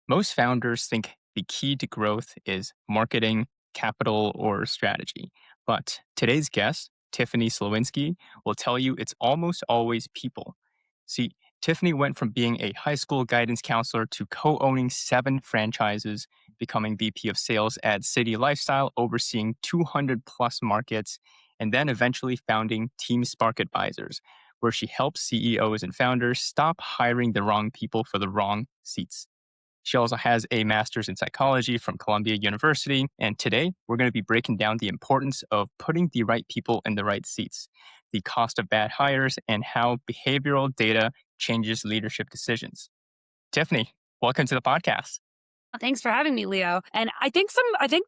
Most founders think the key to growth is marketing, capital, or strategy. But today's guest, Tiffany Slawinski, will tell you it's almost always people. See, Tiffany went from being a high school guidance counselor to co owning 7 franchises, becoming VP of sales at City Lifestyle, overseeing 200 plus markets, and then eventually founding Team Spark Advisors, where she helps CEOs and founders stop hiring the wrong people for the wrong seats. She also has a master's in psychology from Columbia University. And today, we're going to be breaking down the importance of putting the right people in the right seats, the cost of bad hires, and how behavioral data changes leadership decisions. Tiffany, welcome to the podcast. Thanks for having me, Leo. And I think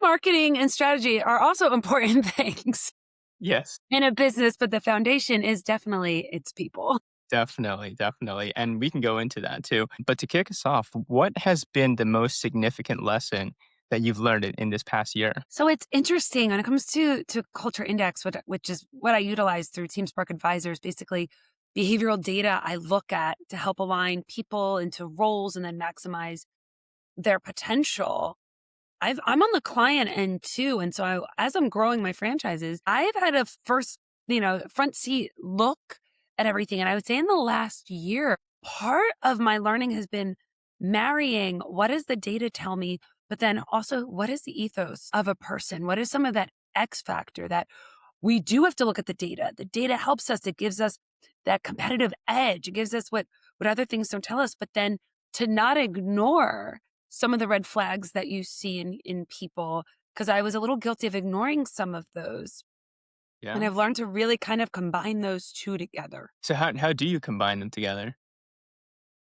marketing and strategy are also important things Yes, in a business, but the foundation is definitely its people. definitely, definitely. And we can go into that too. But to kick us off, what has been the most significant lesson that you've learned in this past year? So it's interesting when it comes to culture index, which is what I utilize through Team Spark Advisors, basically behavioral data I look at to help align people into roles and then maximize their potential. I'm on the client end too. And so as I'm growing my franchises, I've had a front seat look at everything. And I would say in the last year, part of my learning has been marrying what does the data tell me, but then also what is the ethos of a person? What is some of that X factor that we do have to look at the data? The data helps us. It gives us that competitive edge. It gives us what other things don't tell us, but then to not ignore some of the red flags that you see in people, because I was a little guilty of ignoring some of those. And Yeah. I've learned to really kind of combine those two together. So, how do you combine them together?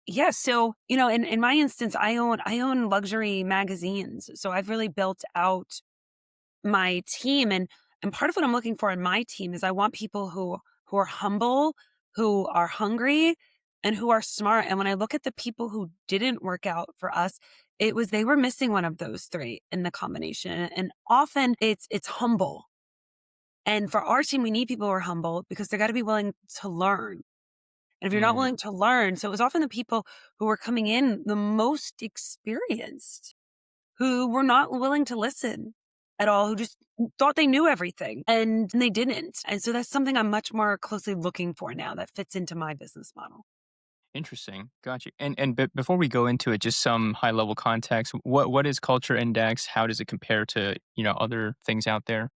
Yeah. So, in my instance, I own luxury magazines. So I've really built out my team. And part of what I'm looking for in my team is I want people who are humble, who are hungry, and who are smart. And when I look at the people who didn't work out for us, it was they were missing one of those three in the combination. And often it's humble. And for our team, we need people who are humble because they got to be willing to learn. And if you're not Mm, willing to learn, so it was often the people who were coming in the most experienced who were not willing to listen at all, who just thought they knew everything and they didn't. And so that's something I'm much more closely looking for now that fits into my business model. interesting. Got you. And before we go into it, just some high level context. What is Culture Index? How does it compare to other things out there?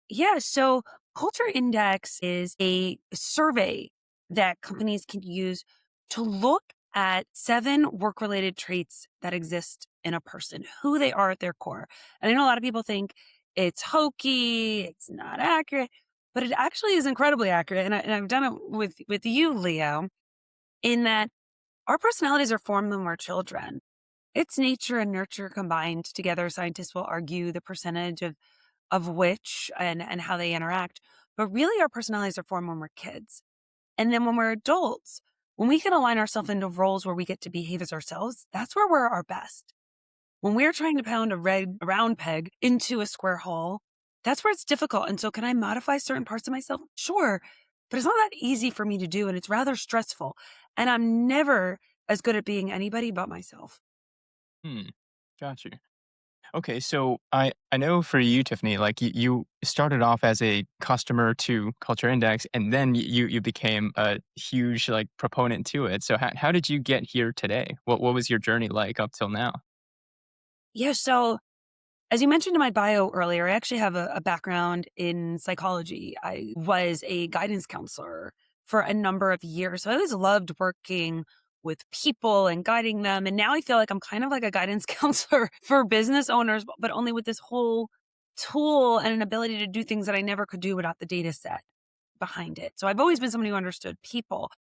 Yeah. So Culture Index is a survey that companies can use to look at 7 work related traits that exist in a person, who they are at their core. And I know a lot of people think it's hokey, it's not accurate, but it actually is incredibly accurate. And I've done it with you, Leo, in that our personalities are formed when we're children. It's nature and nurture combined together. Scientists will argue the percentage of which and how they interact. But really, our personalities are formed when we're kids. And then when we're adults, when we can align ourselves into roles where we get to behave as ourselves, that's where we're our best. When we're trying to pound a round peg into a square hole, that's where it's difficult. And so can I modify certain parts of myself? Sure. But it's not that easy for me to do. And it's rather stressful. And I'm never as good at being anybody but myself. Hmm. Got you. Okay, so I know for you, Tiffany, like you started off as a customer to Culture Index, and then you became a huge like proponent to it. So how did you get here today? What was your journey like up till now? Yeah. So as you mentioned in my bio earlier, I actually have a background in psychology. I was a guidance counselor for a number of years. So I always loved working with people and guiding them. And now I feel like I'm kind of like a guidance counselor for business owners, but only with this whole tool and an ability to do things that I never could do without the data set behind it. So I've always been somebody who understood people.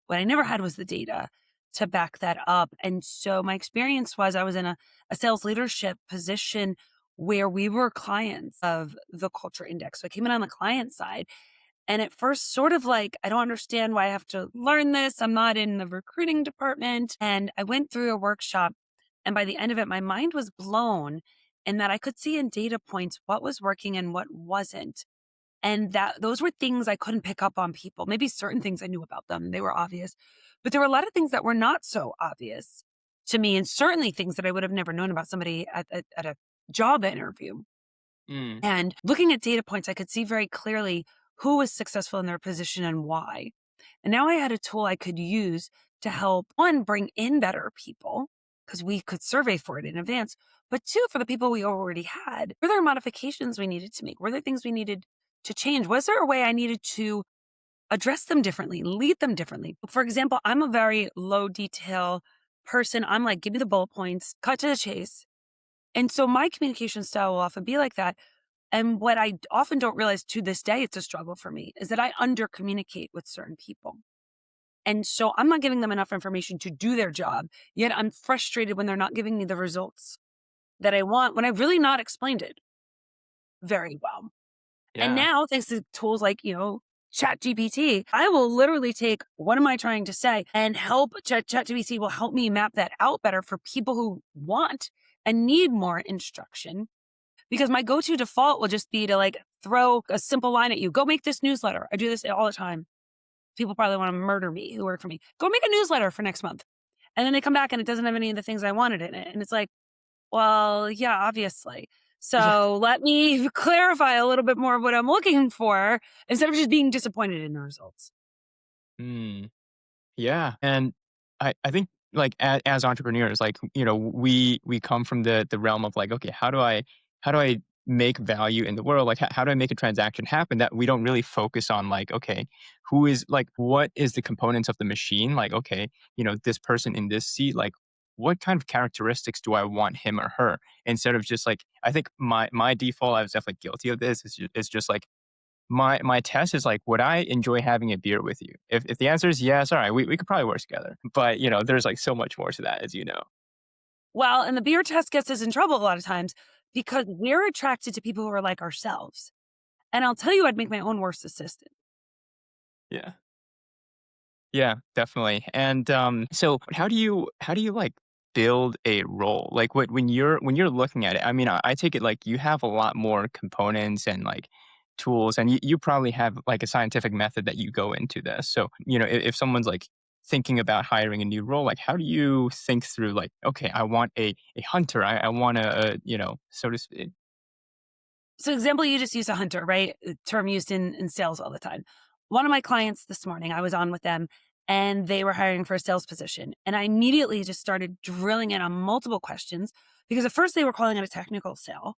What I never had was the data to back that up. And so my experience was I was in a sales leadership position where we were clients of the Culture Index. So I came in on the client side. And at first, sort of like, I don't understand why I have to learn this. I'm not in the recruiting department. And I went through a workshop. And by the end of it, my mind was blown in that I could see in data points what was working and what wasn't. And that those were things I couldn't pick up on people. Maybe certain things I knew about them, they were obvious, but there were a lot of things that were not so obvious. to me, and certainly things that I would have never known about somebody at a job interview. Mm. And looking at data points, I could see very clearly who was successful in their position and why. And now I had a tool I could use to help one, bring in better people because we could survey for it in advance. But two, for the people we already had, were there modifications we needed to make? Were there things we needed to change? Was there a way I needed to address them differently, lead them differently? For example, I'm a very low detail person. I'm like, give me the bullet points, cut to the chase. And so my communication style will often be like that. And what I often don't realize to this day, it's a struggle for me, is that I under communicate with certain people. And so I'm not giving them enough information to do their job. Yet I'm frustrated when they're not giving me the results that I want when I've really not explained it very well. And Yeah. now, thanks to tools like, Chat GPT, I will literally take what am I trying to say and help Chat GPT will help me map that out better for people who want and need more instruction. Because my go-to default will just be to like throw a simple line at you. Go make this newsletter. I do this all the time. People probably want to murder me who work for me. Go make a newsletter for next month. And then they come back and it doesn't have any of the things I wanted in it. And it's like, well, yeah, obviously. Yeah. So let me clarify a little bit more of what I'm looking for instead of just being disappointed in the results. Mm. Yeah, and I think like as entrepreneurs, like we come from the realm of like, okay, how do I make value in the world? Like, how do I make a transaction happen? That we don't really focus on like, okay, who is like, what is the components of the machine? Like, okay, this person in this seat, like, what kind of characteristics do I want him or her? Instead of just like, I think my default, I was definitely guilty of this. Is just like my test is like, would I enjoy having a beer with you? If the answer is yes, all right, we could probably work together. But there's like so much more to that, as you know. Well, and the beer test gets us in trouble a lot of times because we're attracted to people who are like ourselves. And I'll tell you, I'd make my own worst assistant. Yeah. Yeah, definitely. And so how do you like build a role? Like when you're looking at it, I mean, I take it like you have a lot more components and like tools, and you probably have like a scientific method that you go into this. So if someone's like thinking about hiring a new role, like how do you think through like, okay, I want a hunter, I want so to speak. So example, you just use a hunter, right? A term used in sales all the time. One of my clients this morning, I was on with them and they were hiring for a sales position. And I immediately just started drilling in on multiple questions because at first they were calling it a technical sale.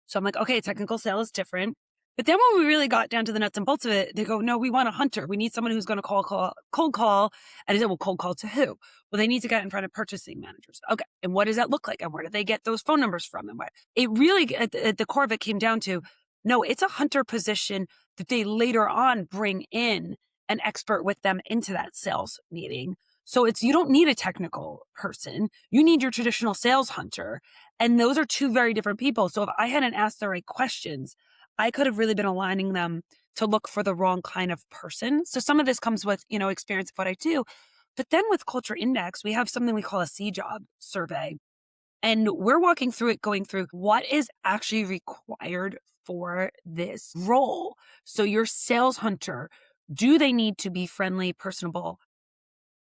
So I'm like, okay, technical sale is different. But then when we really got down to the nuts and bolts of it, they go, no, we want a hunter. We need someone who's going to cold call. And I said, well, cold call to who? Well, they need to get in front of purchasing managers. Okay. And what does that look like? And where do they get those phone numbers from? And what it really, at the core of it came down to, no, it's a hunter position that they later on bring in an expert with them into that sales meeting. So you don't need a technical person. You need your traditional sales hunter. And those are two very different people. So if I hadn't asked the right questions, I could have really been aligning them to look for the wrong kind of person. So some of this comes with, experience of what I do. But then with Culture Index, we have something we call a C job survey. And we're walking through it, going through what is actually required for this role. So your sales hunter, do they need to be friendly, personable?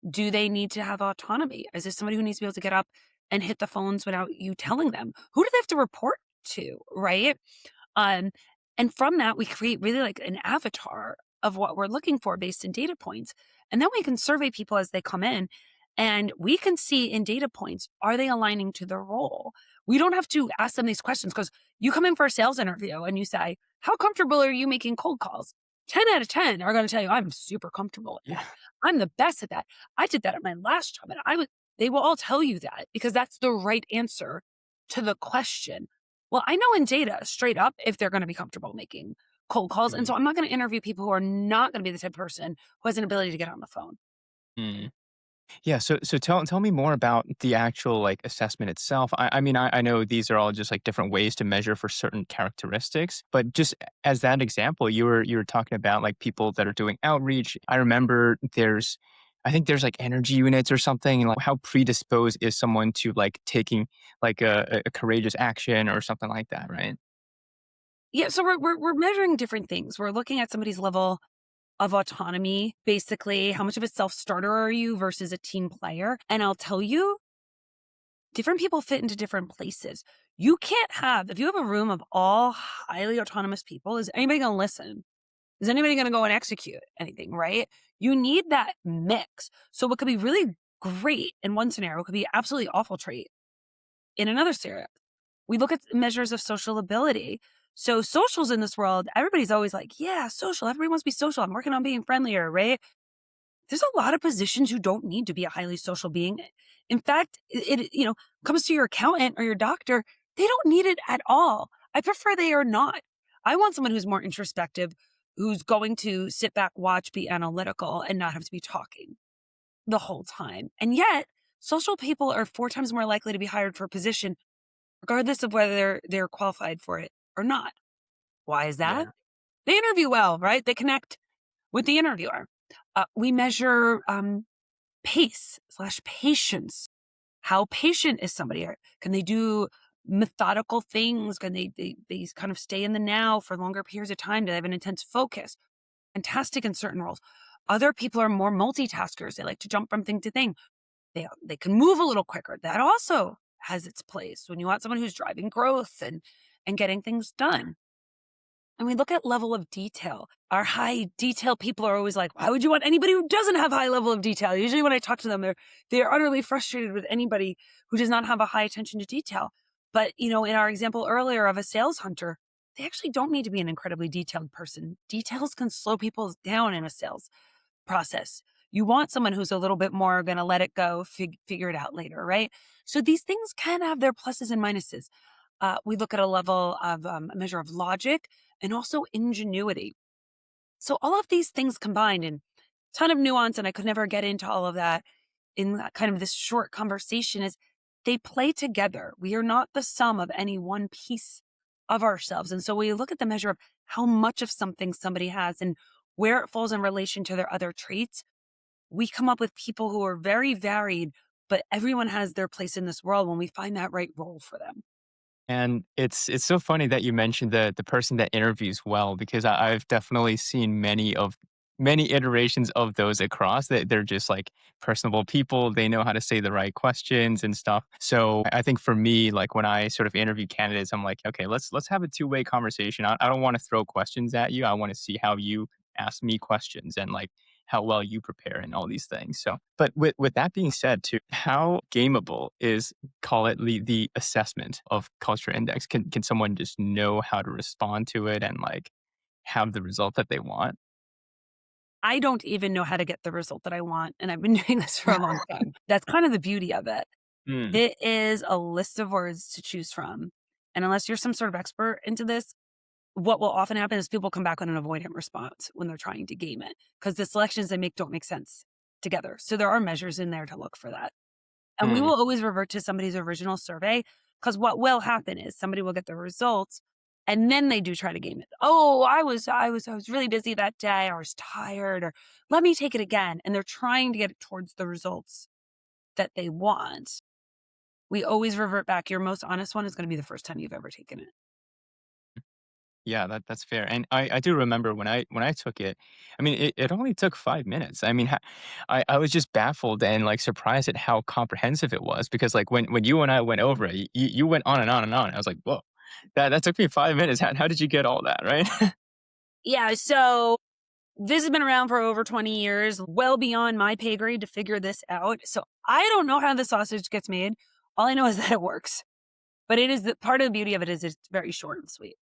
Do they need to have autonomy? Is this somebody who needs to be able to get up and hit the phones without you telling them? Who do they have to report to, right? Um, and from that, we create really like an avatar of what we're looking for based in data points. And then we can survey people as they come in and we can see in data points, are they aligning to the role? We don't have to ask them these questions because you come in for a sales interview and you say, how comfortable are you making cold calls? 10 out of 10 are going to tell you, I'm super comfortable with Yeah. that. I'm the best at that. I did that at my last job and they will all tell you that because that's the right answer to the question. Well, I know in data straight up if they're going to be comfortable making cold calls. And so I'm not going to interview people who are not going to be the type of person who has an ability to get on the phone. Mm-hmm. Yeah, so tell me more about the actual like assessment itself. I mean, I know these are all just like different ways to measure for certain characteristics, but just as that example, you were talking about like people that are doing outreach. I remember I think there's like energy units or something, and like how predisposed is someone to like taking like a courageous action or something like that, right? Yeah, so we're measuring different things. We're looking at somebody's level of autonomy, basically, how much of a self-starter are you versus a team player? And I'll tell you, Different people fit into different places. You can't have, if you have a room of all highly autonomous people, is anybody going to listen? Is anybody going to go and execute anything, right? You need that mix. So what could be really great in one scenario could be absolutely awful trait in another scenario. We look at measures of social ability. So socials in this world, everybody's always like, yeah, social. Everybody wants to be social. I'm working on being friendlier, right? There's a lot of positions you don't need to be a highly social being. In fact, it comes to your accountant or your doctor, they don't need it at all. I prefer they are not. I want someone who's more introspective, who's going to sit back, watch, be analytical, and not have to be talking the whole time. And yet, social people are 4 times more likely to be hired for a position, regardless of whether they're qualified for it or not. Why is that? Yeah. They interview well, right? They connect with the interviewer. We measure pace/patience. How patient is somebody? Can they do methodical things? Can they kind of stay in the now for longer periods of time? Do they have an intense focus? Fantastic in certain roles. Other people are more multitaskers. They like to jump from thing to thing. They can move a little quicker. That also has its place when you want someone who's driving growth and getting things done. And we look at level of detail. Our high detail people are always like, why would you want anybody who doesn't have high level of detail? Usually when I talk to them, they're utterly frustrated with anybody who does not have a high attention to detail. But, in our example earlier of a sales hunter, they actually don't need to be an incredibly detailed person. Details can slow people down in a sales process. You want someone who's a little bit more going to let it go, figure it out later, right? So these things can have their pluses and minuses. We look at a level of a measure of logic and also ingenuity. So all of these things combined and a ton of nuance, and I could never get into all of that in kind of this short conversation, is they play together. We are not the sum of any one piece of ourselves. And so we look at the measure of how much of something somebody has and where it falls in relation to their other traits. We come up with people who are very varied, but everyone has their place in this world when we find that right role for them. And it's so funny that you mentioned the person that interviews well because I've definitely seen many iterations of those across that they're just like personable people. They know how to say the right questions and stuff. So I think for me, like when I sort of interview candidates, I'm like, okay, let's have a two-way conversation. I don't want to throw questions at you. I want to see how you ask me questions and like how well you prepare and all these things. So, but with that being said, too, how gameable is call it the assessment of culture index? Can someone just know how to respond to it and like have the result that they want? I don't even know how to get the result that I want, and I've been doing this for a long time. That's kind of the beauty of it. Mm. There is a list of words to choose from, and unless you're some sort of expert into this, what will often happen is people come back with an avoidant response when they're trying to game it because the selections they make don't make sense together. So there are measures in there to look for that. And we Mm. will always revert to somebody's original survey because what will happen is somebody will get the results and then they do try to game it. Oh, I was really busy that day. I was tired, or let me take it again. And they're trying to get it towards the results that they want. We always revert back. Your most honest one is going to be the first time you've ever taken it. Yeah, that's fair. And I do remember when I took it, I mean, it only took 5 minutes. I mean, I was just baffled and like surprised at how comprehensive it was because like when you and I went over it, you went on and on and on. I was like, whoa, that took me 5 minutes. How did you get all that, right? Yeah. So this has been around for over 20 years, well beyond my pay grade to figure this out. So I don't know how the sausage gets made. All I know is that it works. But it is part of the beauty of it is it's very short and sweet.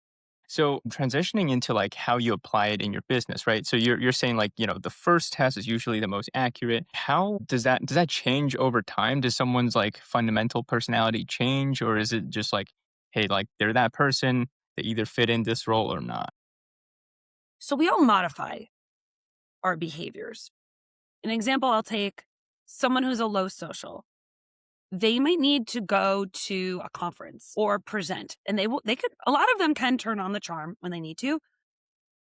So transitioning into like how you apply it in your business, right? So you're saying like, the first test is usually the most accurate. How does that change over time? Does someone's like fundamental personality change or is it just like, hey, like they're that person, they either fit in this role or not? So we all modify our behaviors. An example I'll take, someone who's a low social. They might need to go to a conference or present, and they could, a lot of them can turn on the charm when they need to,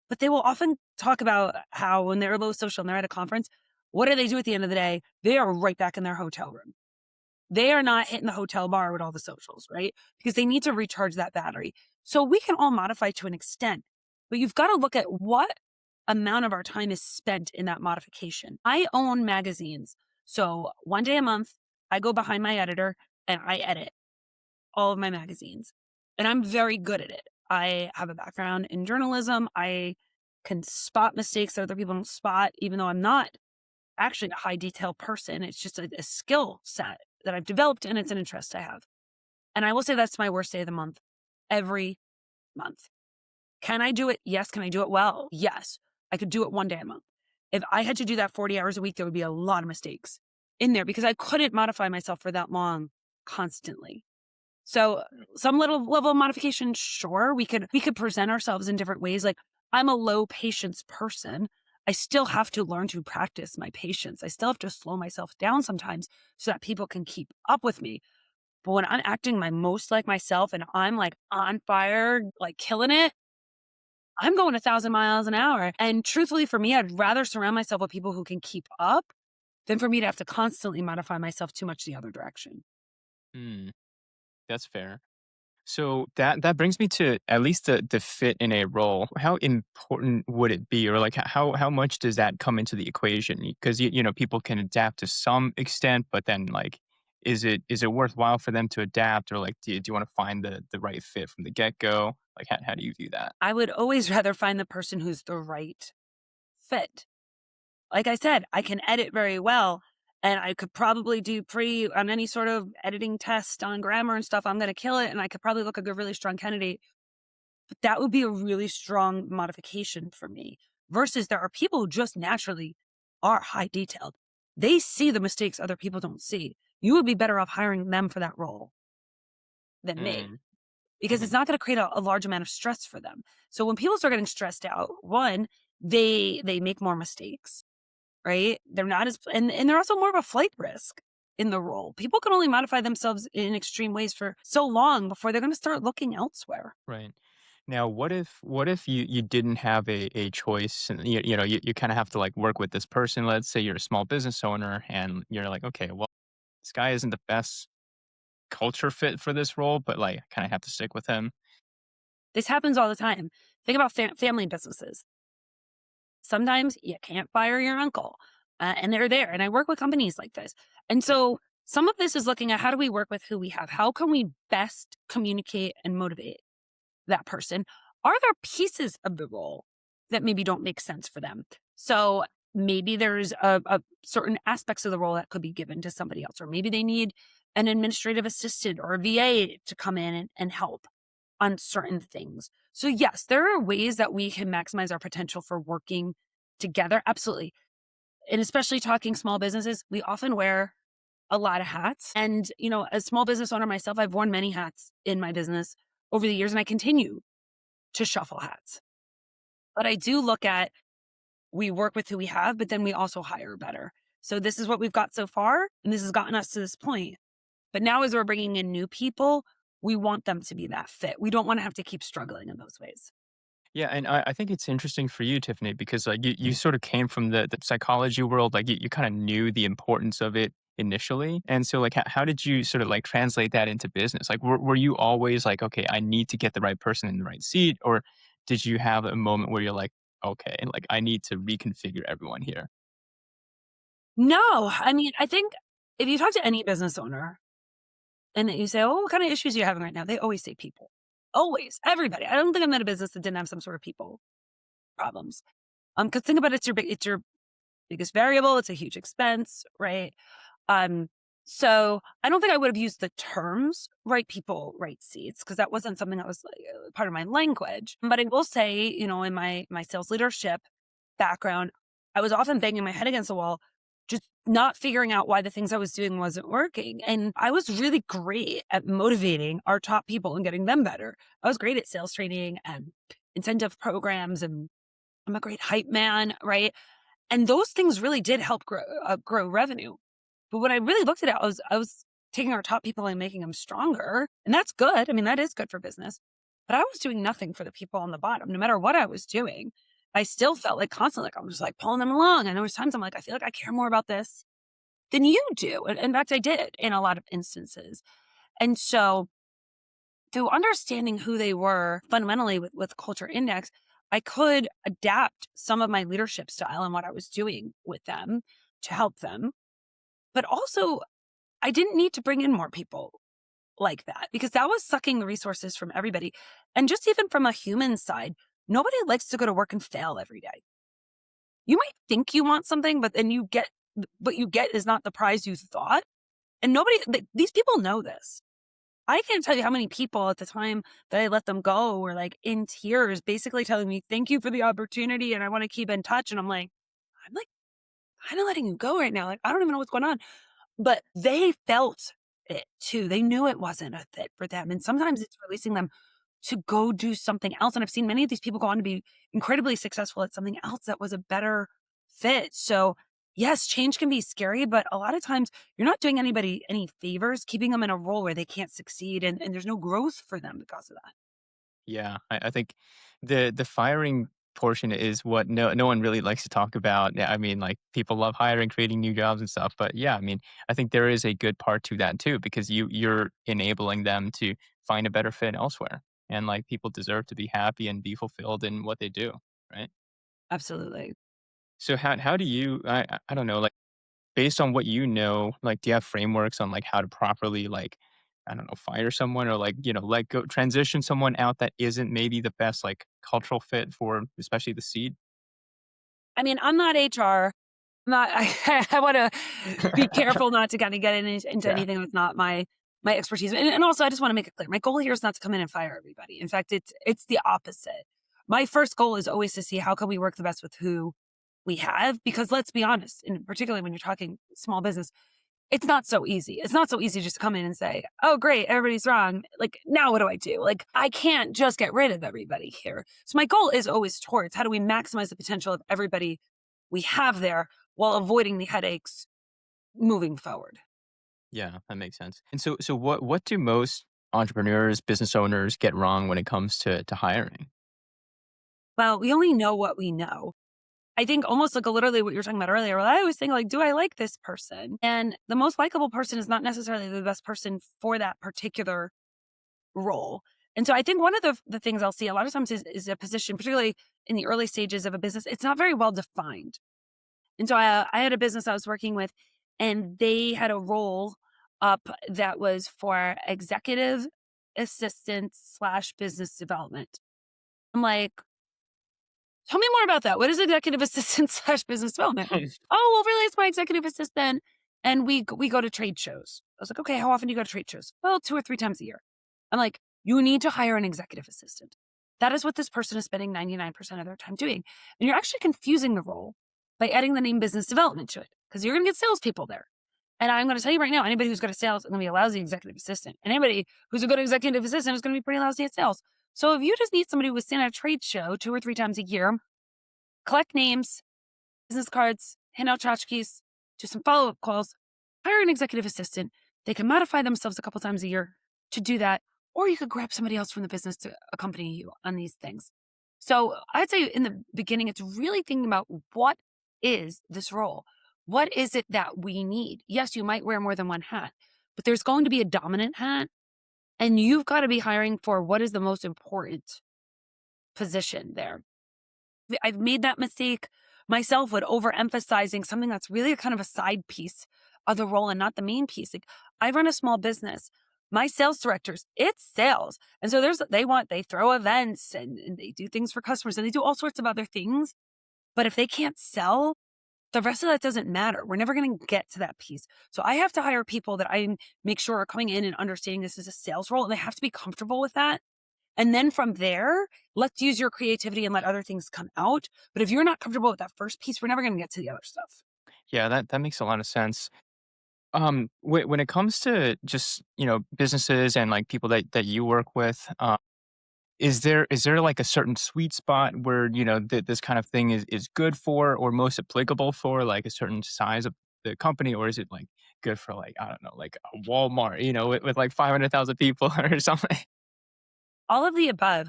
but they will often talk about how when they're low social and they're at a conference, what do they do at the end of the day? They are right back in their hotel room. They are not hitting the hotel bar with all the socials, right? Because they need to recharge that battery. So we can all modify to an extent, but you've got to look at what amount of our time is spent in that modification. I own magazines. So one day a month, I go behind my editor and I edit all of my magazines, and I'm very good at it. I have a background in journalism. I can spot mistakes that other people don't spot, even though I'm not actually a high detail person. It's just a skill set that I've developed, and it's an interest I have. And I will say that's my worst day of the month every month. Can I do it? Yes. Can I do it well? Yes. I could do it one day a month. If I had to do that 40 hours a week, there would be a lot of mistakes in there because I couldn't modify myself for that long constantly. So some little level of modification, sure, we could present ourselves in different ways. Like I'm a low patience person. I still have to learn to practice my patience. I still have to slow myself down sometimes so that people can keep up with me. But when I'm acting my most like myself and I'm like on fire, like killing it, I'm going 1,000 miles an hour. And truthfully, for me, I'd rather surround myself with people who can keep up than for me to have to constantly modify myself too much the other direction. Hmm, that's fair. So that brings me to at least the fit in a role. How important would it be, or like how much does that come into the equation? Because people can adapt to some extent, but then like, is it worthwhile for them to adapt, or like do you want to find the right fit from the get go? Like how do you view that? I would always rather find the person who's the right fit. Like I said, I can edit very well and I could probably do pretty on any sort of editing test on grammar and stuff. I'm going to kill it and I could probably look like a really strong candidate. But that would be a really strong modification for me versus there are people who just naturally are high detailed. They see the mistakes other people don't see. You would be better off hiring them for that role than me Mm, because it's mhm. not going to create a large amount of stress for them. So when people start getting stressed out, one, they make more mistakes, right? They're not as and they're also more of a flight risk in the role. People can only modify themselves in extreme ways for so long before they're going to start looking elsewhere. Right. Now, what if you didn't have a choice, and you kind of have to like work with this person. Let's say you're a small business owner, and you're like, okay, well, this guy isn't the best culture fit for this role, but like, I kind of have to stick with him. This happens all the time. Think about family businesses. Sometimes you can't fire your uncle, and they're there. And I work with companies like this. And so some of this is looking at how do we work with who we have? How can we best communicate and motivate that person? Are there pieces of the role that maybe don't make sense for them? So maybe there's a certain aspects of the role that could be given to somebody else, or maybe they need an administrative assistant or a VA to come in and help on certain things. So yes, there are ways that we can maximize our potential for working together. Absolutely. And especially talking small businesses, we often wear a lot of hats. And, as small business owner myself, I've worn many hats in my business over the years and I continue to shuffle hats. But I do look at we work with who we have, but then we also hire better. So this is what we've got so far, and this has gotten us to this point. But now as we're bringing in new people, we want them to be that fit. We don't want to have to keep struggling in those ways. Yeah, and I think it's interesting for you, Tiffany, because like you sort of came from the psychology world, like you kind of knew the importance of it initially. And so like how did you sort of like translate that into business? Like were you always like, okay, I need to get the right person in the right seat? Or did you have a moment where you're like, okay, like I need to reconfigure everyone here? No, I mean, I think if you talk to any business owner and you say, "Oh, what kind of issues are you having right now?" They always say people. Always. Everybody. I don't think I'm in a business that didn't have some sort of people problems. Because think about it, it's your biggest variable. It's a huge expense, right? Um, so I don't think I would have used the terms right people, right seats, because that wasn't something that was like, part of my language. But I will say, in my sales leadership background, I was often banging my head against the wall, just not figuring out why the things I was doing wasn't working. And I was really great at motivating our top people and getting them better. I was great at sales training and incentive programs, and I'm a great hype man, right? And those things really did help grow revenue. But when I really looked at it, I was taking our top people and making them stronger, and that's good. I mean, that is good for business. But I was doing nothing for the people on the bottom, no matter what I was doing. I still felt like constantly, like I'm just like pulling them along. And there was times I'm like, I feel like I care more about this than you do. And in fact, I did in a lot of instances. And so through understanding who they were fundamentally with Culture Index, I could adapt some of my leadership style and what I was doing with them to help them. But also I didn't need to bring in more people like that because that was sucking the resources from everybody. And just even from a human side, nobody likes to go to work and fail every day. You might think you want something, but then what you get is not the prize you thought. And these people know this. I can't tell you how many people at the time that I let them go were like in tears, basically telling me, thank you for the opportunity. And I want to keep in touch. And I'm like kind of letting you go right now. Like, I don't even know what's going on. But they felt it too. They knew it wasn't a fit for them. And sometimes it's releasing them to go do something else. And I've seen many of these people go on to be incredibly successful at something else that was a better fit. So, yes, change can be scary, but a lot of times you're not doing anybody any favors, keeping them in a role where they can't succeed and there's no growth for them because of that. Yeah, I think the firing portion is what no one really likes to talk about. Yeah, I mean, like people love hiring, creating new jobs and stuff. But yeah, I mean, I think there is a good part to that too, because you're enabling them to find a better fit elsewhere. And like people deserve to be happy and be fulfilled in what they do, right? Absolutely. So how do you I don't know, like based on what you know, like, do you have frameworks on, like, how to properly, like, I don't know, fire someone or, like, let go transition someone out that isn't maybe the best, like, cultural fit for especially the seed? I mean, I'm not HR. Not I wanna be careful not to kinda get into Yeah. anything that's not my expertise, and also I just wanna make it clear, my goal here is not to come in and fire everybody. In fact, it's the opposite. My first goal is always to see how can we work the best with who we have, because let's be honest, and particularly when you're talking small business, it's not so easy. It's not so easy just to come in and say, "Oh, great, everybody's wrong. Like, now what do I do?" Like, I can't just get rid of everybody here. So my goal is always towards how do we maximize the potential of everybody we have there while avoiding the headaches moving forward. Yeah, that makes sense. And so what do most entrepreneurs, business owners get wrong when it comes to hiring? Well, we only know what we know. I think almost like literally what you were talking about earlier. Well, I always think like, do I like this person? And the most likable person is not necessarily the best person for that particular role. And so I think one of the things I'll see a lot of times is a position, particularly in the early stages of a business, it's not very well defined. And so I had a business I was working with, and they had a role up that was for executive assistant slash business development. I'm like, tell me more about that. What is executive assistant slash business development? Oh, well, really, it's my executive assistant, and we go to trade shows. I was like, okay, how often do you go to trade shows? Well, 2 or 3 times a year. I'm like, you need to hire an executive assistant. That is what this person is spending 99% of their time doing. And you're actually confusing the role by adding the name business development to it because you're going to get salespeople there. And I'm going to tell you right now, anybody who's good at sales is going to be a lousy executive assistant. And anybody who's a good executive assistant is going to be pretty lousy at sales. So if you just need somebody who will stand at a trade show 2 or 3 times a year, collect names, business cards, hand out tchotchkes, do some follow-up calls, hire an executive assistant. They can modify themselves a couple times a year to do that. Or you could grab somebody else from the business to accompany you on these things. So I'd say in the beginning, it's really thinking about what is this role? What is it that we need? Yes, you might wear more than one hat, but there's going to be a dominant hat, and you've got to be hiring for what is the most important position there. I've made that mistake myself with overemphasizing something that's really a kind of a side piece of the role and not the main piece. Like, I run a small business. My sales directors, it's sales. And so they throw events and they do things for customers and they do all sorts of other things. But if they can't sell, the rest of that doesn't matter. We're never going to get to that piece. So I have to hire people that I make sure are coming in and understanding this is a sales role, and they have to be comfortable with that. And then from there, let's use your creativity and let other things come out. But if you're not comfortable with that first piece, we're never going to get to the other stuff. Yeah, that makes a lot of sense. When it comes to just, businesses and, like, people that you work with, is there, like, a certain sweet spot where, this kind of thing is good for or most applicable for, like, a certain size of the company? Or is it, like, good for, like, I don't know, like, a Walmart, with, like, 500,000 people or something? All of the above.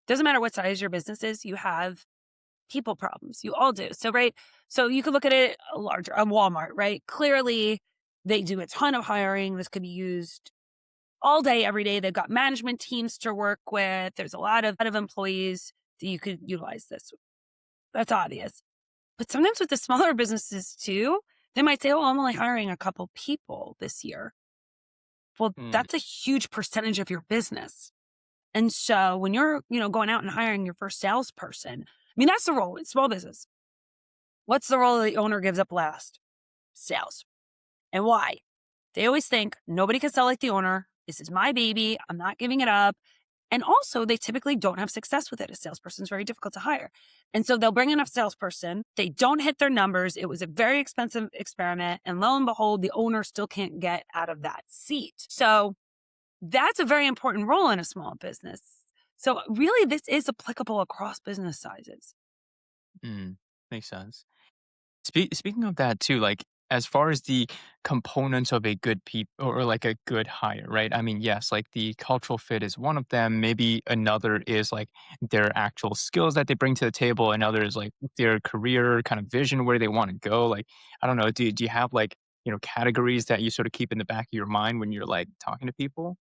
Doesn't matter what size your business is, you have people problems. You all do. So, right. So you could look at it larger, a Walmart, right? Clearly, they do a ton of hiring. This could be used all day, every day. They've got management teams to work with. There's a lot of employees that you could utilize this. That's obvious. But sometimes with the smaller businesses too, They might say, oh, I'm only hiring a couple people this year. Well, Mm, that's a huge percentage of your business. And so when you're, going out and hiring your first salesperson, I mean, that's the role in small business. What's the role the owner gives up last? Sales. And why? They always think nobody can sell like the owner. This is my baby. I'm not giving it up. And also, they typically don't have success with it. A salesperson is very difficult to hire. And so they'll bring in a salesperson. They don't hit their numbers. It was a very expensive experiment. And lo and behold, the owner still can't get out of that seat. So that's a very important role in a small business. So really, this is applicable across business sizes. mm, makes sense. Speaking of that too, like as far as the components of a good or like a good hire, right? I mean, yes, like the cultural fit is one of them. Maybe another is like their actual skills that they bring to the table. Another is like their career kind of vision, where they want to go. Like, I don't know, do you have like, categories that you sort of keep in the back of your mind when you're like talking to people?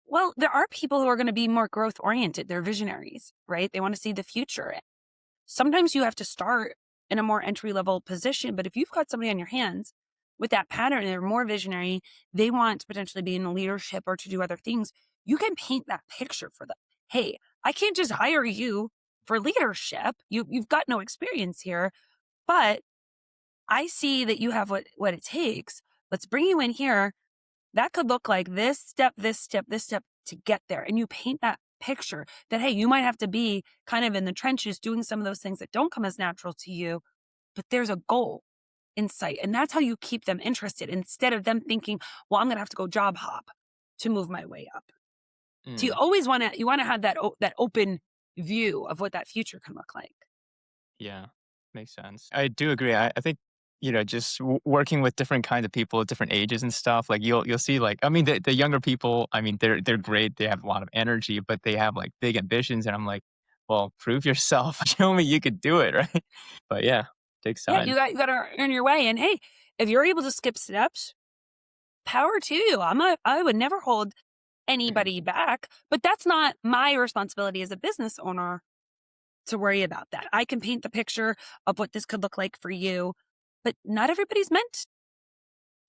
Well, there are people who are going to be more growth oriented. They're visionaries, right? They want to see the future. Sometimes you have to start in a more entry level position, but if you've got somebody on your hands with that pattern, they're more visionary, they want to potentially be in leadership or to do other things, you can paint that picture for them. Hey, I can't just hire you for leadership. You've got no experience here, but I see that you have what it takes. Let's bring you in here. That could look like this step, this step, this step to get there. And you paint that picture that, hey, you might have to be kind of in the trenches doing some of those things that don't come as natural to you, but there's a goal in sight. And that's how you keep them interested instead of them thinking, well, I'm going to have to go job hop to move my way up. So you Mm. always want to have that open view of what that future can look like. Yeah, makes sense. I do agree. I think, just working with different kinds of people at different ages and stuff, like you'll see like, I mean, the younger people, I mean, they're great. They have a lot of energy, but they have like big ambitions. And I'm like, well, prove yourself. Show me you could do it, right? But yeah, takes Yeah, time. you got to earn your way. And hey, if you're able to skip steps, power to you. I would never hold Mm. anybody back, but that's not my responsibility as a business owner to worry about that. I can paint the picture of what this could look like for you, but not everybody's meant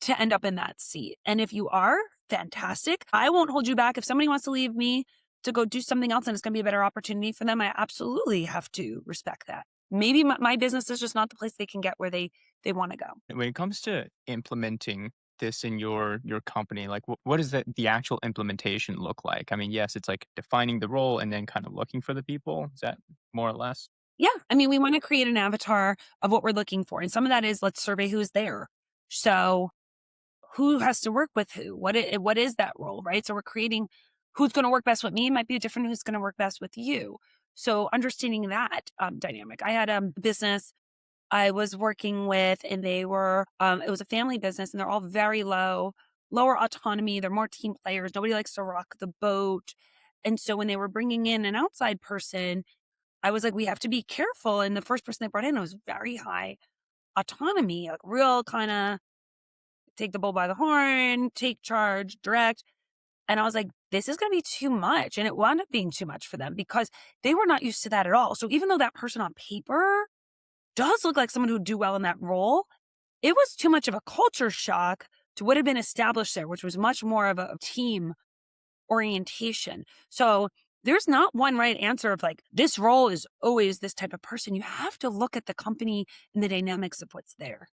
to end up in that seat. And if you are, fantastic. I won't hold you back. If somebody wants to leave me to go do something else and it's going to be a better opportunity for them, I absolutely have to respect that. Maybe my business is just not the place they can get where they want to go. When it comes to implementing this in your company, like what does the actual implementation look like? I mean, yes, it's like defining the role and then kind of looking for the people. Is that more or less? Yeah. I mean, we want to create an avatar of what we're looking for. And some of that is let's survey who's there. So who has to work with who? What is that role, right? So we're creating who's going to work best with me might be different who's going to work best with you. So understanding that dynamic. I had a business I was working with, and they were it was a family business, and they're all very lower autonomy. They're more team players. Nobody likes to rock the boat. And so when they were bringing in an outside person, I was like, we have to be careful. And the first person they brought in was very high autonomy, like real kind of take the bull by the horn, take charge, direct. And I was like, this is going to be too much. And it wound up being too much for them because they were not used to that at all. So even though that person on paper does look like someone who would do well in that role, it was too much of a culture shock to what had been established there, which was much more of a team orientation. So there's not one right answer of like, this role is always this type of person. You have to look at the company and the dynamics of what's there.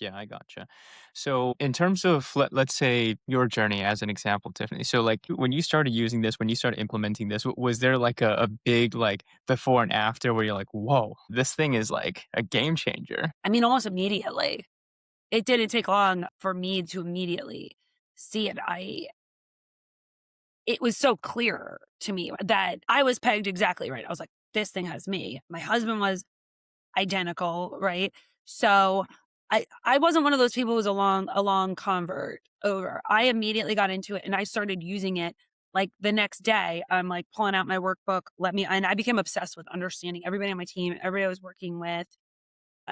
Yeah, I gotcha. So, in terms of let's say your journey as an example, Tiffany. So, like when you started using this, when you started implementing this, was there like a big like before and after where you're like, whoa, this thing is like a game changer? I mean, almost immediately. It didn't take long for me to immediately see it. It was so clear to me that I was pegged exactly right. I was like, this thing has me. My husband was identical, right? So I wasn't one of those people who was a long convert over. I immediately got into it and I started using it like the next day. I'm like pulling out my workbook, and I became obsessed with understanding everybody on my team, everybody I was working with,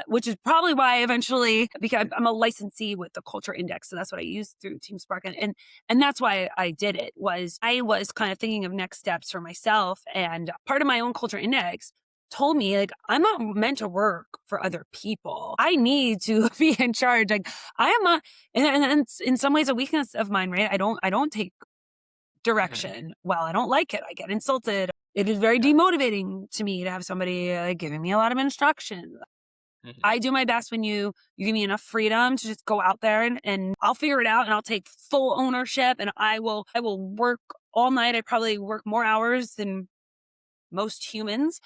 which is probably why I eventually because I'm a licensee with the Culture Index, so that's what I used through Team Spark, and that's why I did it. Was I was kind of thinking of next steps for myself, and part of my own Culture Index told me, like, I'm not meant to work for other people. I need to be in charge. Like, I am not, and it's in some ways a weakness of mine, right? I don't take Mhm. direction well. I don't like it. I get insulted. It is very Yeah. demotivating to me to have somebody giving me a lot of instruction. Mhm. I do my best when you give me enough freedom to just go out there and I'll figure it out and I'll take full ownership and I will work all night. I probably work more hours than most humans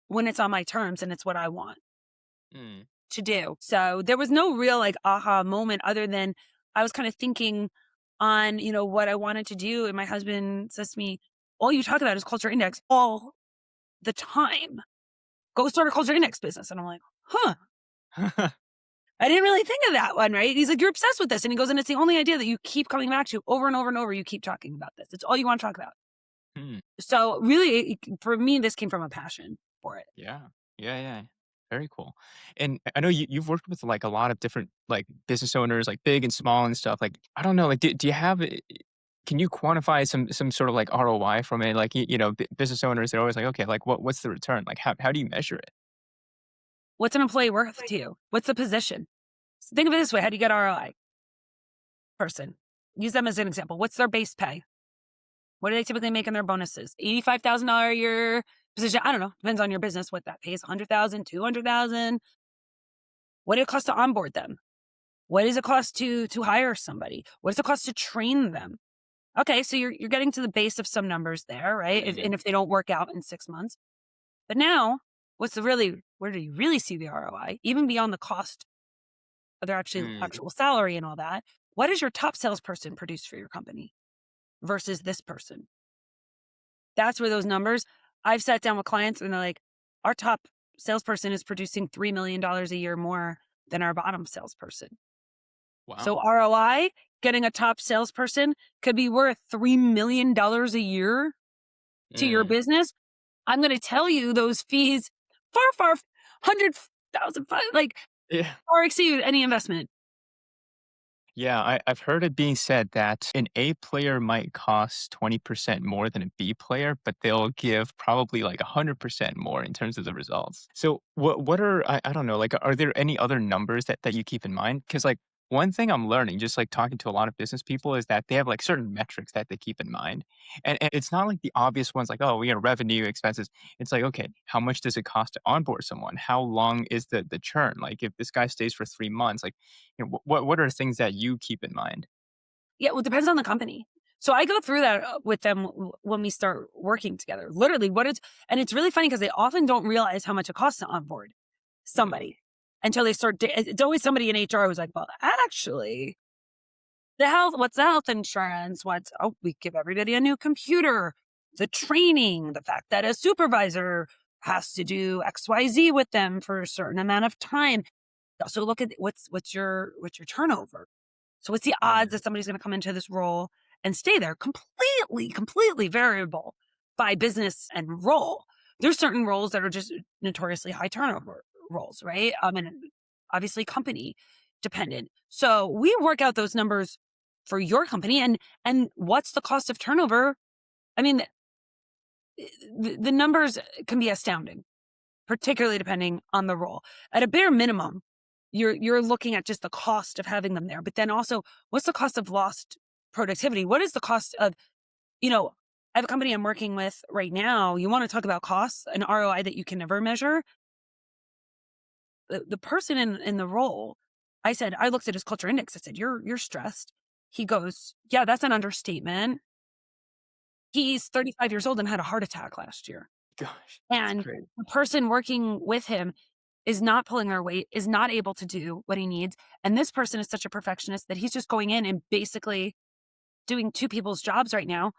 when it's on my terms and it's what I want Mm. to do. So there was no real like aha moment other than I was kind of thinking on, what I wanted to do. And my husband says to me, all you talk about is culture index all the time. Go start a culture index business. And I'm like, huh. I didn't really think of that one, right? He's like, you're obsessed with this. And he goes, and it's the only idea that you keep coming back to over and over and over. You keep talking about this. It's all you want to talk about. Hmm. So really, for me, this came from a passion for it. Yeah. Yeah, yeah. Very cool. And I know you've worked with, like, a lot of different, like, business owners, like, big and small and stuff, like, I don't know, like, do you have can you quantify some sort of, like, ROI from it? Like, business owners, they're always like, "Okay, like, what's the return?" Like, how do you measure it? What's an employee worth to you? What's the position? So think of it this way. How do you get ROI? Person. Use them as an example. What's their base pay? What do they typically make in their bonuses? $85,000 a year position. I don't know. Depends on your business what that pays. 100,000, 200,000. What did it cost to onboard them? What does it cost to hire somebody? What does it cost to train them? Okay, so you're getting to the base of some numbers there, right? Mhm. And if they don't work out in 6 months, but now where do you really see the ROI? Even beyond the cost of their Mm. actual salary and all that. What does your top salesperson produce for your company versus this person? That's where those numbers. I've sat down with clients and they're like, our top salesperson is producing $3 million a year more than our bottom salesperson. So Wow. ROI, getting a top salesperson could be worth $3 million a year to your Mm. business. I'm going to tell you those fees far, 100,000, like Yeah. far exceed any investment. Yeah, I've heard it being said that an A player might cost 20% more than a B player, but they'll give probably like 100% more in terms of the results. So what are I don't know, like are there any other numbers that you keep in mind? Because like one thing I'm learning, just like talking to a lot of business people, is that they have like certain metrics that they keep in mind. And it's not like the obvious ones like, oh, revenue, expenses. It's like, okay, how much does it cost to onboard someone? How long is the churn? Like if this guy stays for 3 months, like what are things that you keep in mind? Yeah, well, it depends on the company. So I go through that with them when we start working together. Literally, and it's really funny because they often don't realize how much it costs to onboard Mm. somebody until they start. It's always somebody in HR who's like, well, actually, what's the health insurance? We give everybody a new computer, the training, the fact that a supervisor has to do XYZ with them for a certain amount of time. Also look at what's your turnover. So what's the odds Mm. that somebody's going to come into this role and stay there? Completely variable by business and role. There's certain roles that are just notoriously high turnover roles, right? And obviously company dependent. So we work out those numbers for your company and what's the cost of turnover? I mean, the numbers can be astounding, particularly depending on the role. At a bare minimum, you're looking at just the cost of having them there, but then also what's the cost of lost productivity? What is the cost of, you know, I have a company I'm working with right now. You want to talk about costs, an ROI that you can never measure. The person in the role, I looked at his culture index. I said, you're stressed. He goes, yeah, that's an understatement. He's 35 years old and had a heart attack last year. Gosh, that's And great. the person working with him is not pulling their weight, is not able to do what he needs. And this person is such a perfectionist that he's just going in and basically doing two people's jobs right now,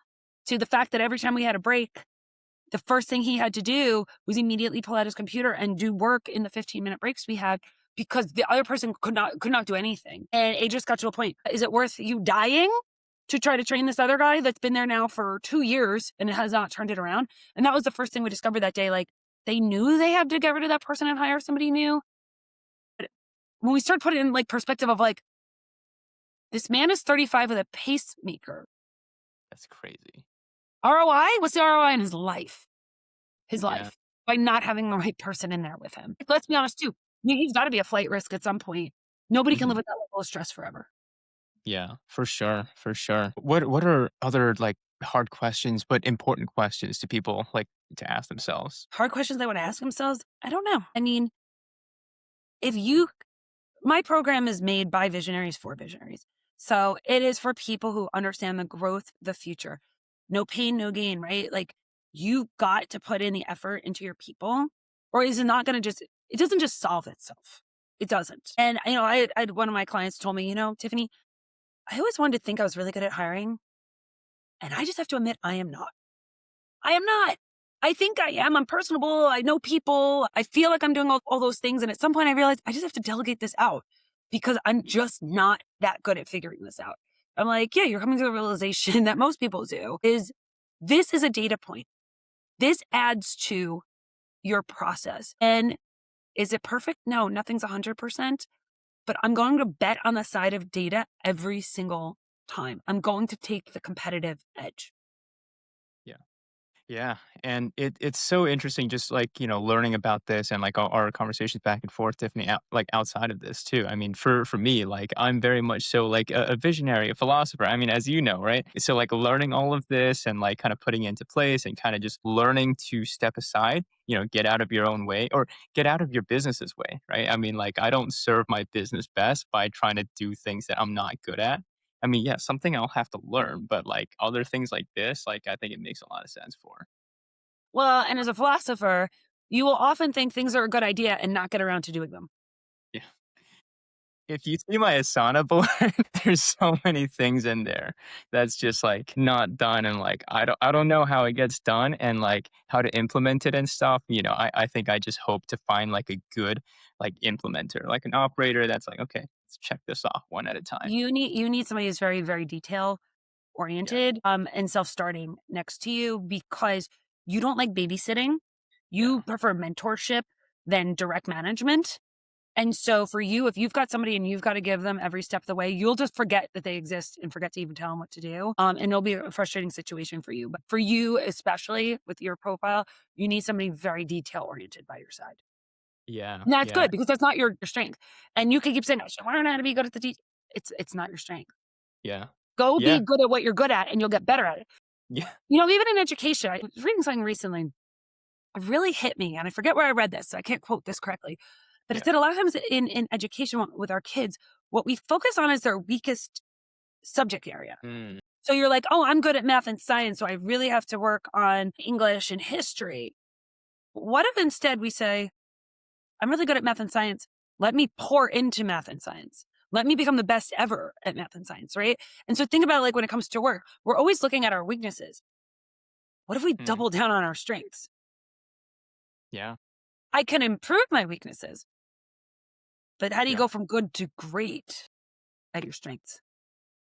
to the fact that every time we had a break, the first thing he had to do was immediately pull out his computer and do work in the 15-minute breaks we had because the other person could not do anything. And it just got to a point. Is it worth you dying to try to train this other guy that's been there now for 2 years and it has not turned it around? And that was the first thing we discovered that day. Like, they knew they had to get rid of that person and hire somebody new. But when we start putting it in like perspective of like, this man is 35 with a pacemaker. That's crazy. ROI? What's the ROI in his life? His Yeah. life. by not having the right person in there with him. Let's be honest too. He's got to be a flight risk at some point. Nobody can live Mhm. with that level of stress forever. Yeah, for sure, for sure. What are other like hard questions but important questions to people like to ask themselves? Hard questions they want to ask themselves. I don't know. I mean, if you my program is made by visionaries for visionaries. So it is for people who understand the growth, the future. No pain, no gain, right? Like you got to put in the effort into your people, or is it not going to just, it doesn't just solve itself. It doesn't. And, I had one of my clients told me, Tiffany, I always wanted to think I was really good at hiring. And I just have to admit, I am not. I am not. I think I am. I'm personable. I know people. I feel like I'm doing all those things. And at some point, I realized I just have to delegate this out because I'm just not that good at figuring this out. I'm like, yeah, you're coming to the realization that most people do is this is a data point. This adds to your process. And is it perfect? No, nothing's 100%. But I'm going to bet on the side of data every single time. I'm going to take the competitive edge. Yeah. Yeah, and it's so interesting just, like, learning about this and, like, our conversations back and forth, Tiffany, outside of this too. I mean, for me, like, I'm very much so, like, a visionary, a philosopher. I mean, as you know, right? So, like, learning all of this and, like, kinda putting it into place and kinda just learning to step aside, get out of your own way or get out of your business's way, right? I mean, like, I don't serve my business best by trying to do things that I'm not good at. I mean, yeah, something I'll have to learn, but, like, other things like this, like, I think it makes a lot of sense for. Well, and as a philosopher, you will often think things are a good idea and not get around to doing them. Yeah. If you see my Asana board, there's so many things in there that's just, like, not done, and, like, I don't know how it gets done and, like, how to implement it and stuff. I think I just hope to find, like, a good, like, implementer, like, an operator that's like, "Okay, let's check this off one at a time." You need somebody who's very, very detail Yeah, oriented, and self-starting next to you because you don't like babysitting. yeah. You prefer mentorship than direct management. And so for you, if you've got somebody and you've got to give them every step of the way, you'll just forget that they exist and forget to even tell them what to do. And it'll be a frustrating situation for you. But for you, especially with your profile, you need somebody very detail oriented by your side. Yeah, And that's yeah, good because that's not your strength. And you can keep saying, I should learn how to be good at the detail. It's not your strength. yeah, Go be yeah, good at what you're good at and you'll get better at it. yeah, Even in education, I was reading something recently. It really hit me. And I forget where I read this, so I can't quote this correctly. But it yeah. said a lot of times in education with our kids, what we focus on is their weakest subject area. Mm, So you're like, oh, I'm good at math and science, so I really have to work on English and history. What if instead we say, I'm really good at math and science. Let me pour into math and science. Let me become the best ever at math and science, right? And so think about like when it comes to work, we're always looking at our weaknesses. What if we mm, double down on our strengths? yeah, I can improve my weaknesses, but how do you yeah. go from good to great at your strengths?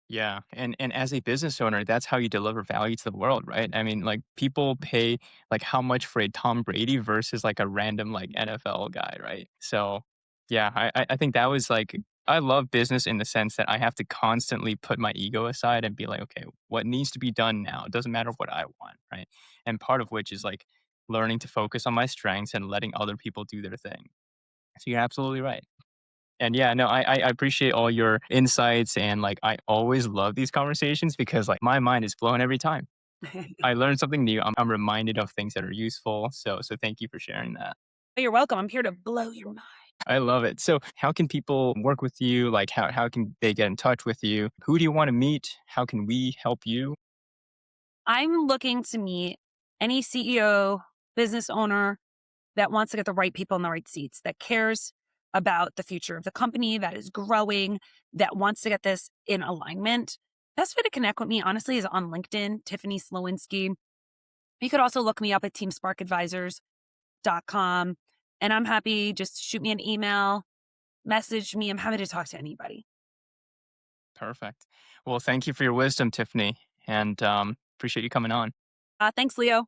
Yeah, and as a business owner, that's how you deliver value to the world, right? I mean, like people pay like how much for a Tom Brady versus like a random like NFL guy, right? So, yeah, I think that was like I love business in the sense that I have to constantly put my ego aside and be like, okay, what needs to be done now? It doesn't matter what I want, right? And part of which is like learning to focus on my strengths and letting other people do their thing. So you're absolutely right. And yeah, no, I appreciate all your insights and like I always love these conversations because like my mind is blown every time. I learn something new. I'm reminded of things that are useful. So thank you for sharing that. You're welcome. I'm here to blow your mind. I love it. So how can people work with you? Like how can they get in touch with you? Who do you want to meet? How can we help you? I'm looking to meet any CEO, business owner that wants to get the right people in the right seats, that cares about the future of the company, that is growing, that wants to get this in alignment. Best way to connect with me, honestly, is on LinkedIn, Tiffany Slawinski. You could also look me up at teamsparkadvisors.com. And I'm happy, just shoot me an email, message me. I'm happy to talk to anybody. Perfect. Well, thank you for your wisdom, Tiffany, and appreciate you coming on. Thanks, Leo.